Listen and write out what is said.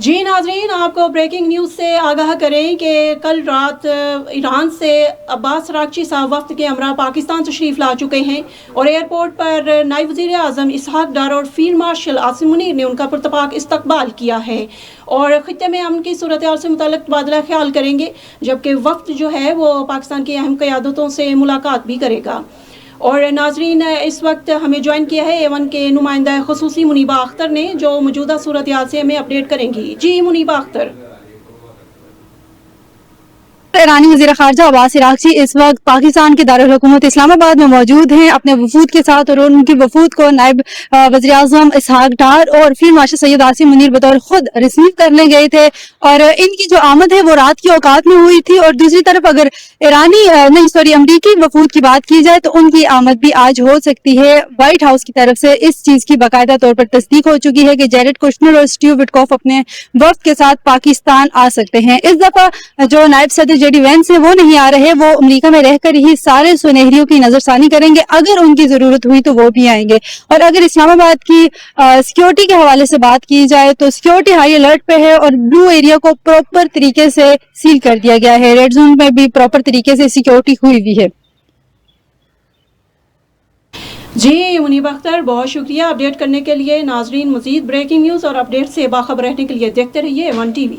جی ناظرین، آپ کو بریکنگ نیوز سے آگاہ کریں کہ کل رات ایران سے عباس راغچی صاحب وفد کے ہمراہ پاکستان تشریف لا چکے ہیں اور ایئرپورٹ پر نائب وزیر اعظم اسحاق ڈار اور فیلڈ مارشل عاصم منیر نے ان کا پرتپاک استقبال کیا ہے اور خطے میں امن کی صورتحال سے متعلق تبادلہ خیال کریں گے، جبکہ وفد جو ہے وہ پاکستان کی اہم قیادتوں سے ملاقات بھی کرے گا۔ اور ناظرین، اس وقت ہمیں جوائن کیا ہے ایون کے نمائندہ خصوصی منیبہ اختر نے، جو موجودہ صورتحال سے ہمیں اپڈیٹ کریں گی۔ جی منیبہ اختر۔ ایرانی وزیر خارجہ عباس راغچی اس وقت پاکستان کے دارالحکومت اسلام آباد میں موجود ہیں اپنے وفود کے ساتھ، اور ان کی وفود کو نائب وزیر اعظم اسحاق ڈار اور فیلڈ مارشل سید عاصم منیر بطور خود ریسیو کرنے گئے تھے، اور ان کی جو آمد ہے وہ رات کی اوقات میں ہوئی تھی۔ اور دوسری طرف اگر امریکی وفود کی بات کی جائے تو ان کی آمد بھی آج ہو سکتی ہے۔ وائٹ ہاؤس کی طرف سے اس چیز کی باقاعدہ طور پر تصدیق ہو چکی ہے کہ جیریڈ کشنر اور اسٹیو وٹکوف اپنے وفد کے ساتھ پاکستان آ سکتے ہیں۔ اس دفعہ جو نائب صدر جے ڈی وینس ہیں وہ نہیں آ رہے، وہ امریکہ میں رہ کر ہی سارے سنہریوں کی نظر ثانی کریں گے، اگر ان کی ضرورت ہوئی تو وہ بھی آئیں گے۔ اور اگر اسلام آباد کی سیکیورٹی کے حوالے سے بات کی جائے تو سیکیورٹی ہائی الرٹ پہ ہے اور بلو ایریا کو پراپر طریقے سے سیل کر دیا گیا ہے، ریڈ زون میں بھی پراپر طریقے سے سیکیورٹی ہوئی ہوئی ہے۔ جی منیبہ اختر، بہت شکریہ اپڈیٹ کرنے کے لیے۔ ناظرین، مزید بریکنگ نیوز اور اپڈیٹ سے باخبر رہنے کے لیے دیکھتے رہیے ایون ٹی وی۔